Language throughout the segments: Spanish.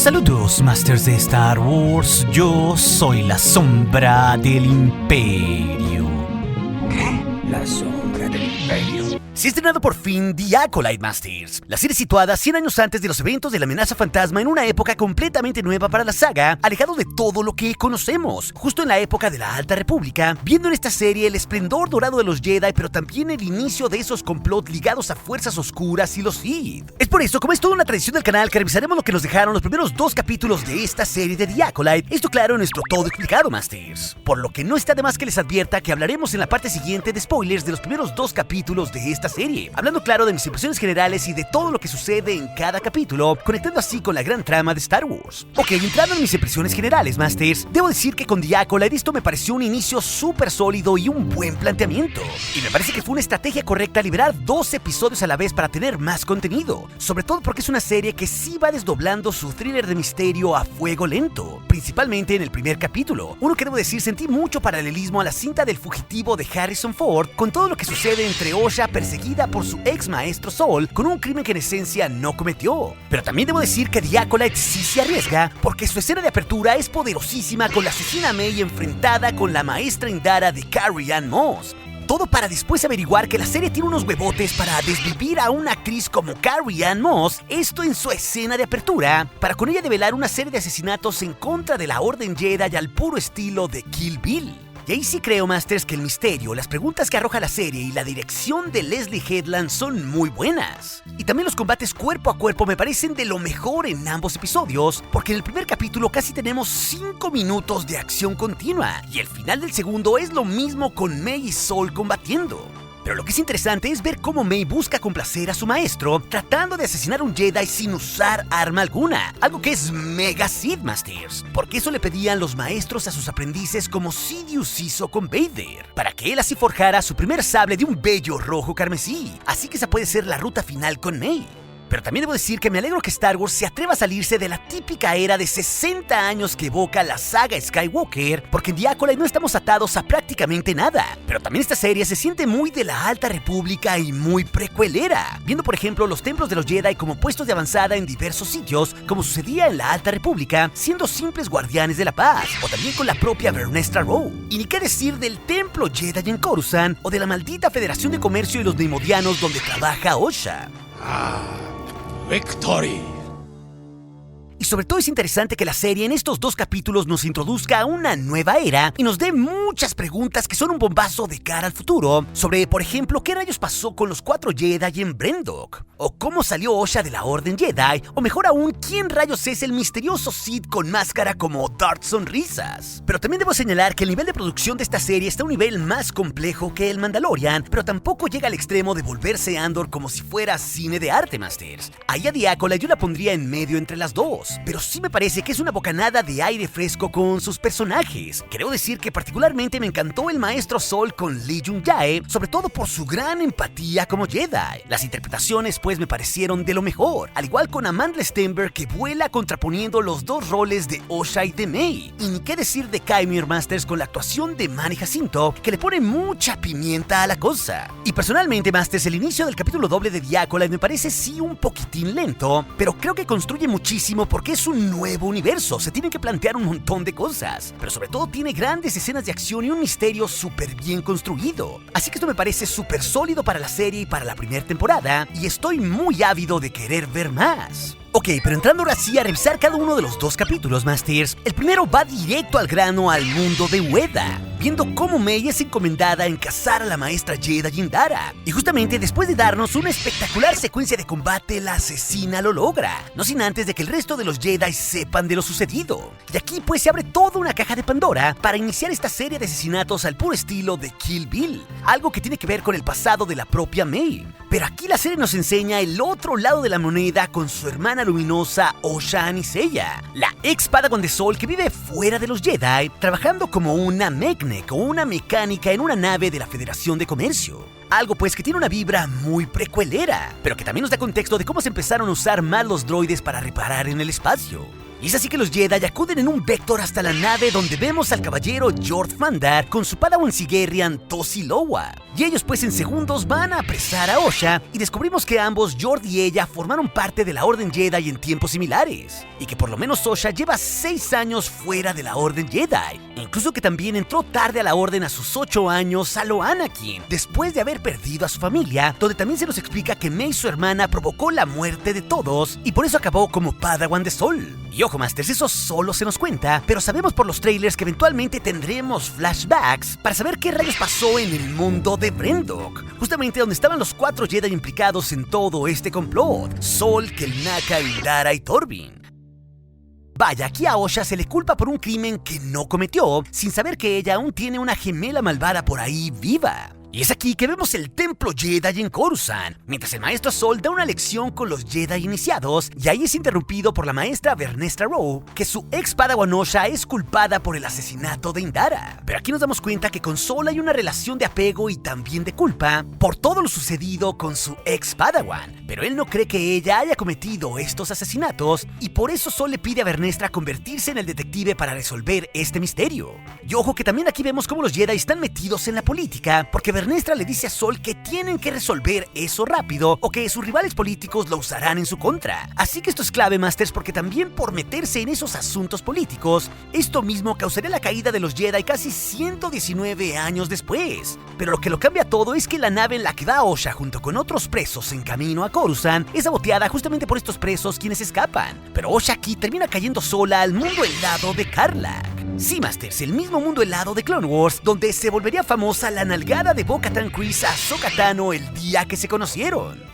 Saludos, Masters de Star Wars. Yo soy la sombra del Imperio. ¿Qué? La sombra del Imperio. Se ha estrenado por fin The Acolyte, Masters, la serie situada 100 años antes de los eventos de la amenaza fantasma en una época completamente nueva para la saga, alejado de todo lo que conocemos, justo en la época de la Alta República, viendo en esta serie el esplendor dorado de los Jedi, pero también el inicio de esos complot ligados a fuerzas oscuras y los Sith. Es por eso, como es toda una tradición del canal, que revisaremos lo que nos dejaron los primeros 2 capítulos de esta serie de The Acolyte, esto claro en nuestro todo explicado, Masters. Por lo que no está de más que les advierta que hablaremos en la parte siguiente de spoilers de los primeros 2 capítulos de esta serie, hablando claro de mis impresiones generales y de todo lo que sucede en cada capítulo, conectando así con la gran trama de Star Wars. Ok, entrando en mis impresiones generales, Masters, debo decir que con The Acolyte esto me pareció un inicio súper sólido y un buen planteamiento, y me parece que fue una estrategia correcta liberar 2 episodios a la vez para tener más contenido, sobre todo porque es una serie que sí va desdoblando su thriller de misterio a fuego lento, principalmente en el primer capítulo, uno que debo decir sentí mucho paralelismo a la cinta del fugitivo de Harrison Ford, con todo lo que sucede entre Osha perseguida por su ex maestro Sol con un crimen que en esencia no cometió. Pero también debo decir que The Acolyte sí se arriesga, porque su escena de apertura es poderosísima con la asesina May enfrentada con la maestra Indara de Carrie Ann Moss. Todo para después averiguar que la serie tiene unos huevotes para desvivir a una actriz como Carrie Ann Moss, esto en su escena de apertura, para con ella develar una serie de asesinatos en contra de la Orden Jedi al puro estilo de Kill Bill. Y ahí sí creo, Masters, que el misterio, las preguntas que arroja la serie y la dirección de Leslie Headland son muy buenas. Y también los combates cuerpo a cuerpo me parecen de lo mejor en ambos episodios, porque en el primer capítulo casi tenemos 5 minutos de acción continua, y el final del segundo es lo mismo con May y Sol combatiendo. Pero lo que es interesante es ver cómo May busca complacer a su maestro, tratando de asesinar a un Jedi sin usar arma alguna, algo que es mega Sith, Masters, porque eso le pedían los maestros a sus aprendices como Sidious hizo con Vader, para que él así forjara su primer sable de un bello rojo carmesí, así que esa puede ser la ruta final con May. Pero también debo decir que me alegro que Star Wars se atreva a salirse de la típica era de 60 años que evoca la saga Skywalker, porque en The Acolyte no estamos atados a prácticamente nada. Pero también esta serie se siente muy de la Alta República y muy precuelera, viendo por ejemplo los templos de los Jedi como puestos de avanzada en diversos sitios, como sucedía en la Alta República, siendo simples guardianes de la paz, o también con la propia Vernestra Rowe. Y ni qué decir del templo Jedi en Coruscant, o de la maldita Federación de Comercio y los Neimoidianos donde trabaja Osha. Victory. Y sobre todo es interesante que la serie en estos 2 capítulos nos introduzca a una nueva era y nos dé muchas preguntas que son un bombazo de cara al futuro, sobre, por ejemplo, qué rayos pasó con los 4 Jedi en Brendok, o cómo salió Osha de la Orden Jedi, o mejor aún, quién rayos es el misterioso Sith con máscara como Darth Sonrisas. Pero también debo señalar que el nivel de producción de esta serie está a un nivel más complejo que el Mandalorian, pero tampoco llega al extremo de volverse Andor como si fuera cine de arte, Masters. Ahí a The Acolyte yo la pondría en medio entre las dos, pero sí me parece que es una bocanada de aire fresco con sus personajes. Quiero decir que particularmente me encantó el maestro Sol con Lee Jung-jae, sobre todo por su gran empatía como Jedi. Las interpretaciones pues me parecieron de lo mejor, al igual con Amandla Stenberg, que vuela contraponiendo los 2 roles de Osha y de May. Y ni qué decir de Kymir, Masters, con la actuación de Manny Jacinto, que le pone mucha pimienta a la cosa. Y personalmente, Masters, el inicio del capítulo doble de The Acolyte me parece sí un poquitín lento, pero creo que construye muchísimo porque es un nuevo universo, se tienen que plantear un montón de cosas, pero sobre todo tiene grandes escenas de acción y un misterio súper bien construido. Así que esto me parece súper sólido para la serie y para la primera temporada, y estoy muy ávido de querer ver más. Ok, pero entrando ahora sí a revisar cada uno de los 2 capítulos, Masters, el primero va directo al grano al mundo de Weda, viendo cómo May es encomendada en cazar a la maestra Jedi Indara. Y justamente después de darnos una espectacular secuencia de combate, la asesina lo logra, no sin antes de que el resto de los Jedi sepan de lo sucedido. Y aquí pues se abre toda una caja de Pandora para iniciar esta serie de asesinatos al puro estilo de Kill Bill, algo que tiene que ver con el pasado de la propia May. Pero aquí la serie nos enseña el otro lado de la moneda con su hermana luminosa Osha Anisella, la ex Padawan de Sol que vive fuera de los Jedi, trabajando como una mechanic o una mecánica en una nave de la Federación de Comercio. Algo pues que tiene una vibra muy precuelera, pero que también nos da contexto de cómo se empezaron a usar más los droides para reparar en el espacio. Y es así que los Jedi acuden en un vector hasta la nave donde vemos al caballero Jord Vandar con su padawan Sigerian Tosi Lowa. Y ellos pues en segundos van a apresar a Osha y descubrimos que ambos, Jord y ella, formaron parte de la Orden Jedi en tiempos similares. Y que por lo menos Osha lleva 6 años fuera de la Orden Jedi. Incluso que también entró tarde a la Orden a sus 8 años a lo Anakin, después de haber perdido a su familia, donde también se nos explica que Mei, su hermana, provocó la muerte de todos y por eso acabó como Padawan de Sol. Y ojo, Masters, eso solo se nos cuenta, pero sabemos por los trailers que eventualmente tendremos flashbacks para saber qué rayos pasó en el mundo de Brendok, justamente donde estaban los 4 Jedi implicados en todo este complot: Sol, Kelnaka, Indara y Torbin. Vaya, aquí a Osha se le culpa por un crimen que no cometió, sin saber que ella aún tiene una gemela malvada por ahí viva. Y es aquí que vemos el templo Jedi en Coruscant, mientras el maestro Sol da una lección con los Jedi iniciados, y ahí es interrumpido por la maestra Vernestra Rwoh, que su ex Padawan Osha es culpada por el asesinato de Indara. Pero aquí nos damos cuenta que con Sol hay una relación de apego y también de culpa por todo lo sucedido con su ex Padawan, pero él no cree que ella haya cometido estos asesinatos, y por eso Sol le pide a Vernestra convertirse en el detective para resolver este misterio. Y ojo que también aquí vemos cómo los Jedi están metidos en la política, porque Vernestra le dice a Sol que tienen que resolver eso rápido o que sus rivales políticos lo usarán en su contra. Así que esto es clave, Masters, porque también por meterse en esos asuntos políticos, esto mismo causaría la caída de los Jedi casi 119 años después. Pero lo que lo cambia todo es que la nave en la que va Osha junto con otros presos en camino a Coruscant es saboteada justamente por estos presos quienes escapan. Pero Osha aquí termina cayendo sola al mundo helado de Karlak. Sí, Masters, el mismo mundo helado de Clone Wars, donde se volvería famosa la nalgada de Bo-Katan Kryze a Ahsoka Tano el día que se conocieron.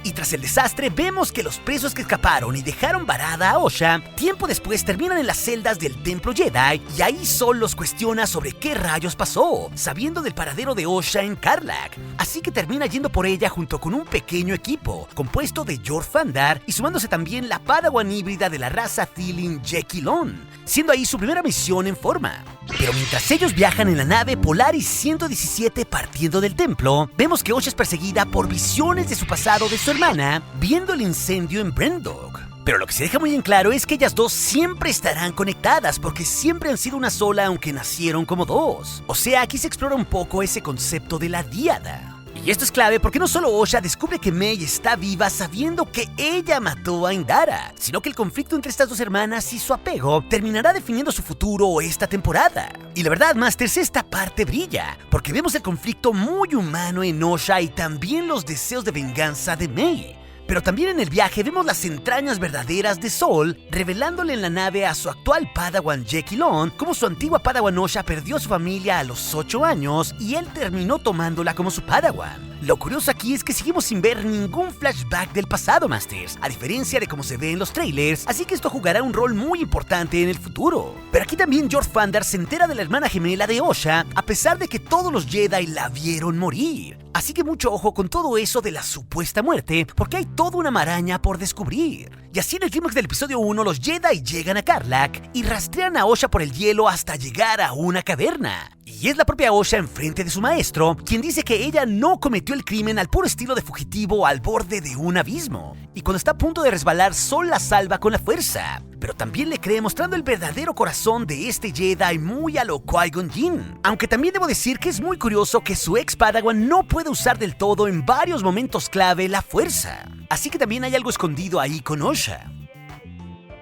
Y tras el desastre, vemos que los presos que escaparon y dejaron varada a Osha, tiempo después terminan en las celdas del Templo Jedi, y ahí Sol los cuestiona sobre qué rayos pasó, sabiendo del paradero de Osha en Karlak. Así que termina yendo por ella junto con un pequeño equipo, compuesto de Jord Vandar y sumándose también la Padawan híbrida de la raza Thilin, Jeki Lon, siendo ahí su primera misión en forma. Pero mientras ellos viajan en la nave Polaris 117 partiendo del templo, vemos que Osha es perseguida por visiones de su pasado de su hermana, viendo el incendio en Brendok. Pero lo que se deja muy en claro es que ellas dos siempre estarán conectadas porque siempre han sido una sola aunque nacieron como dos. O sea, aquí se explora un poco ese concepto de la díada. Y esto es clave porque no solo Osha descubre que Mei está viva sabiendo que ella mató a Indara, sino que el conflicto entre estas dos hermanas y su apego terminará definiendo su futuro esta temporada. Y la verdad, Masters, esta parte brilla, porque vemos el conflicto muy humano en Osha y también los deseos de venganza de Mei. Pero también en el viaje vemos las entrañas verdaderas de Sol, revelándole en la nave a su actual Padawan Jeki Lon cómo su antigua Padawan Osha perdió a su familia a los 8 años y él terminó tomándola como su Padawan. Lo curioso aquí es que seguimos sin ver ningún flashback del pasado, Masters, a diferencia de cómo se ve en los trailers, así que esto jugará un rol muy importante en el futuro. Pero aquí también Jord Vandar se entera de la hermana gemela de Osha, a pesar de que todos los Jedi la vieron morir. Así que mucho ojo con todo eso de la supuesta muerte, porque hay toda una maraña por descubrir. Y así en el clímax del episodio 1, los Jedi llegan a Karlak y rastrean a Osha por el hielo hasta llegar a una caverna. Y es la propia Osha enfrente de su maestro, quien dice que ella no cometió el crimen al puro estilo de fugitivo al borde de un abismo. Y cuando está a punto de resbalar, Sol la salva con la fuerza. Pero también le cree mostrando el verdadero corazón de este Jedi muy a lo Qui-Gon Jinn. Aunque también debo decir que es muy curioso que su ex Padawan no puede usar del todo en varios momentos clave la fuerza. Así que también hay algo escondido ahí con Osha.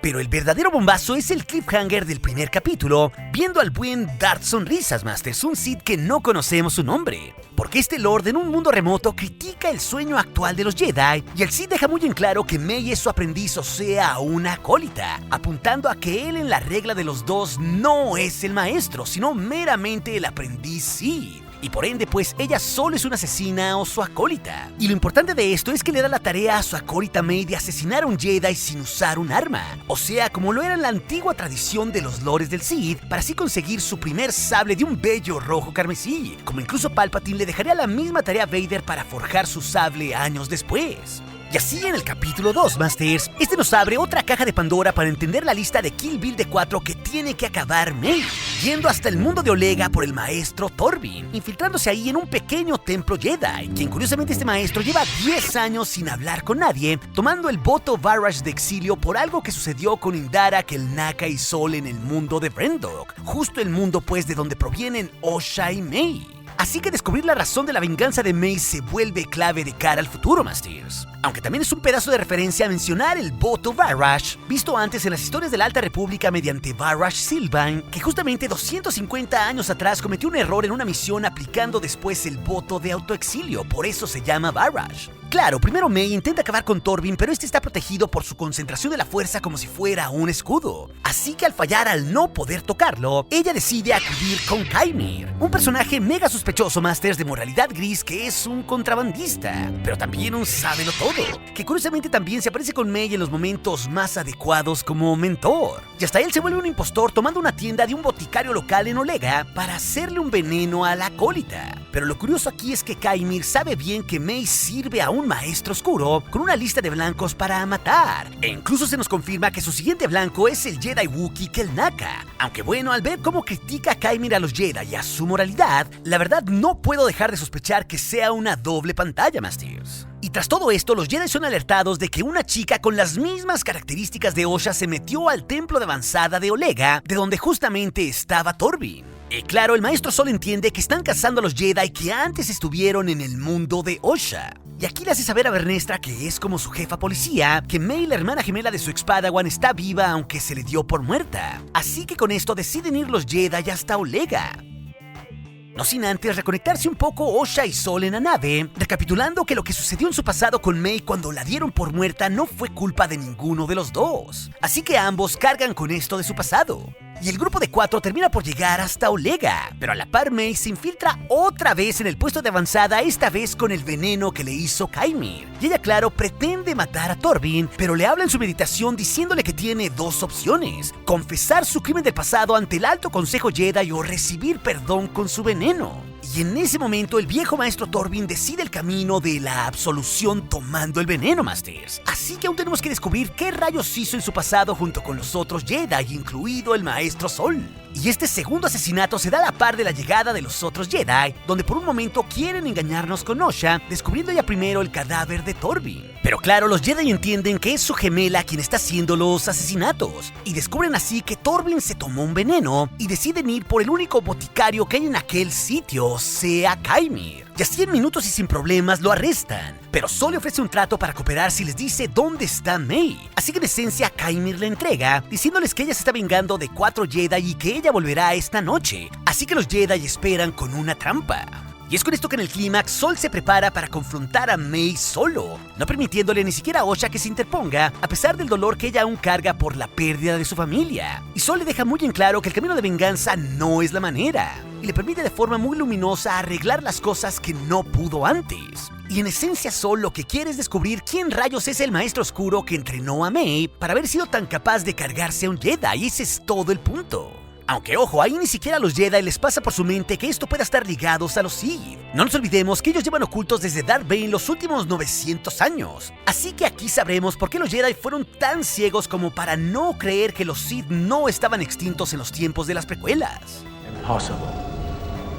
Pero el verdadero bombazo es el cliffhanger del primer capítulo, viendo al buen Darth Sonrisas, Masters, un Sith que no conocemos su nombre. Porque este Lord en un mundo remoto critica el sueño actual de los Jedi, y el Sith deja muy en claro que Mei es su aprendiz, o sea, una acólita, apuntando a que él en la regla de los dos no es el maestro, sino meramente el aprendiz Sith. Y por ende, pues, ella solo es una asesina o su acólita. Y lo importante de esto es que le da la tarea a su acólita Mei de asesinar a un Jedi sin usar un arma. O sea, como lo era en la antigua tradición de los lores del Sith, para así conseguir su primer sable de un bello rojo carmesí. Como incluso Palpatine le dejaría la misma tarea a Vader para forjar su sable años después. Y así en el capítulo 2, Masters, este nos abre otra caja de Pandora para entender la lista de Kill Bill de 4 que tiene que acabar May, yendo hasta el mundo de Olega por el maestro Torvin, infiltrándose ahí en un pequeño templo Jedi, quien curiosamente este maestro lleva 10 años sin hablar con nadie, tomando el voto Varash de exilio por algo que sucedió con Indara, Kelnaka y Sol en el mundo de Brendok, justo el mundo pues de donde provienen Osha y May. Así que descubrir la razón de la venganza de May se vuelve clave de cara al futuro, Masters. Aunque también es un pedazo de referencia a mencionar el voto Varash, visto antes en las historias de la Alta República mediante Varash Sylvain, que justamente 250 años atrás cometió un error en una misión aplicando después el voto de autoexilio, por eso se llama Varash. Claro, primero May intenta acabar con Torvin, pero este está protegido por su concentración de la fuerza como si fuera un escudo. Así que al fallar al no poder tocarlo, ella decide acudir con Kaimir, un personaje mega sospechoso, Masters, de moralidad gris que es un contrabandista, pero también un sábelo-todo, que curiosamente también se aparece con May en los momentos más adecuados como mentor. Y hasta él se vuelve un impostor tomando una tienda de un boticario local en Olega para hacerle un veneno a la acólita. Pero lo curioso aquí es que Kaimir sabe bien que May sirve a un maestro oscuro con una lista de blancos para matar. E incluso se nos confirma que su siguiente blanco es el Jedi Wookiee Kelnaka. Aunque bueno, al ver cómo critica Kaimir a los Jedi y a su moralidad, la verdad no puedo dejar de sospechar que sea una doble pantalla, Masters. Y tras todo esto, los Jedi son alertados de que una chica con las mismas características de Osha se metió al templo de avanzada de Olega, de donde justamente estaba Torvin. Y claro, el maestro Sol entiende que están cazando a los Jedi que antes estuvieron en el mundo de Osha. Y aquí le hace saber a Vernestra, que es como su jefa policía, que May, la hermana gemela de su ex-Padawan, está viva aunque se le dio por muerta. Así que con esto deciden ir los Jedi hasta Olega. No sin antes reconectarse un poco Osha y Sol en la nave, recapitulando que lo que sucedió en su pasado con May cuando la dieron por muerta no fue culpa de ninguno de los dos. Así que ambos cargan con esto de su pasado. Y el grupo de 4 termina por llegar hasta Olega, pero a la par May se infiltra otra vez en el puesto de avanzada, esta vez con el veneno que le hizo Kaimir. Y ella, claro, pretende matar a Torvin, pero le habla en su meditación diciéndole que tiene dos opciones: confesar su crimen del pasado ante el Alto Consejo Jedi o recibir perdón con su veneno. Y en ese momento el viejo maestro Torvin decide el camino de la absolución tomando el veneno, Masters. Así que aún tenemos que descubrir qué rayos hizo en su pasado junto con los otros Jedi, incluido el maestro Sol. Y este segundo asesinato se da a la par de la llegada de los otros Jedi, donde por un momento quieren engañarnos con Osha, descubriendo ya primero el cadáver de Torvin. Pero claro, los Jedi entienden que es su gemela quien está haciendo los asesinatos, y descubren así que Torvin se tomó un veneno, y deciden ir por el único boticario que hay en aquel sitio, sea Kaimir. Y así en minutos y sin problemas lo arrestan, pero Sol le ofrece un trato para cooperar si les dice dónde está May. Así que en esencia Kaimir le entrega, diciéndoles que ella se está vengando de 4 Jedi y que ella volverá esta noche. Así que los Jedi esperan con una trampa. Y es con esto que en el clímax Sol se prepara para confrontar a May solo, no permitiéndole ni siquiera a Osha que se interponga, a pesar del dolor que ella aún carga por la pérdida de su familia. Y Sol le deja muy en claro que el camino de venganza no es la manera, y le permite de forma muy luminosa arreglar las cosas que no pudo antes. Y en esencia Sol lo que quiere es descubrir quién rayos es el maestro oscuro que entrenó a May para haber sido tan capaz de cargarse a un Jedi, y ese es todo el punto. Aunque ojo, ahí ni siquiera a los Jedi les pasa por su mente que esto pueda estar ligados a los Sith. No nos olvidemos que ellos llevan ocultos desde Darth Bane los últimos 900 años. Así que aquí sabremos por qué los Jedi fueron tan ciegos como para no creer que los Sith no estaban extintos en los tiempos de las precuelas. Impossible.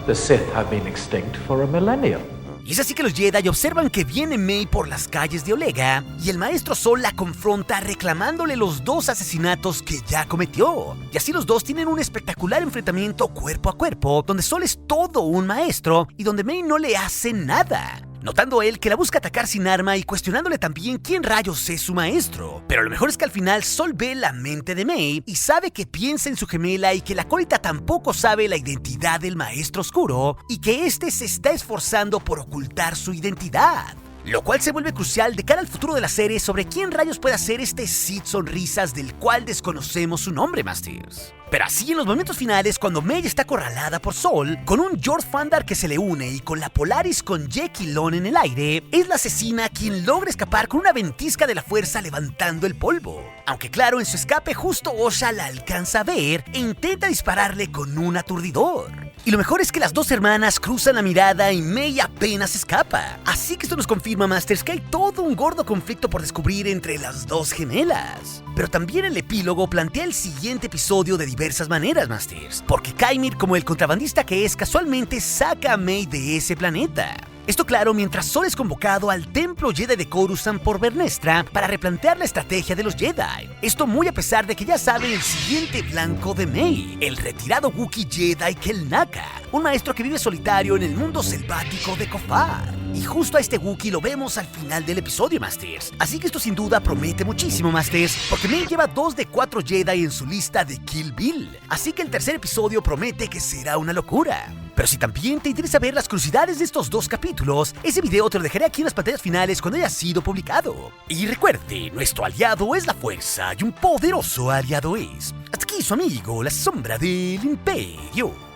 The Sith have been extinct for a millennium. Y es así que los Jedi observan que viene May por las calles de Olega, y el maestro Sol la confronta reclamándole los 2 asesinatos que ya cometió. Y así los dos tienen un espectacular enfrentamiento cuerpo a cuerpo, donde Sol es todo un maestro y donde May no le hace nada, notando él que la busca atacar sin arma y cuestionándole también quién rayos es su maestro. Pero lo mejor es que al final Sol ve la mente de May y sabe que piensa en su gemela, y que la acólita tampoco sabe la identidad del maestro oscuro, y que este se está esforzando por ocultar su identidad. Lo cual se vuelve crucial de cara al futuro de la serie sobre quién rayos puede hacer este Sith Sonrisas del cual desconocemos su nombre, Masters. Pero así en los momentos finales, cuando May está acorralada por Sol, con un Jor Fandar que se le une y con la Polaris con Jek y Lon en el aire, es la asesina quien logra escapar con una ventisca de la fuerza levantando el polvo. Aunque claro, en su escape justo Osha la alcanza a ver e intenta dispararle con un aturdidor. Y lo mejor es que las dos hermanas cruzan la mirada y Mei apenas escapa. Así que esto nos confirma, Masters, que hay todo un gordo conflicto por descubrir entre las dos gemelas. Pero también el epílogo plantea el siguiente episodio de diversas maneras, Masters. Porque Kaimir, como el contrabandista que es, casualmente saca a Mei de ese planeta. Esto claro, mientras Sol es convocado al templo Jedi de Coruscant por Vernestra para replantear la estrategia de los Jedi. Esto muy a pesar de que ya saben el siguiente blanco de Mei, el retirado Wookiee Jedi Kel Naka, un maestro que vive solitario en el mundo selvático de Kofar. Y justo a este Wookiee lo vemos al final del episodio, Masters. Así que esto sin duda promete muchísimo, Masters, porque Mei lleva 2 de 4 Jedi en su lista de Kill Bill. Así que el tercer episodio promete que será una locura. Pero si también te interesa ver las curiosidades de estos 2 capítulos, ese video te lo dejaré aquí en las pantallas finales cuando haya sido publicado. Y recuerde, nuestro aliado es la fuerza y un poderoso aliado es. Hasta aquí su amigo, la sombra del imperio.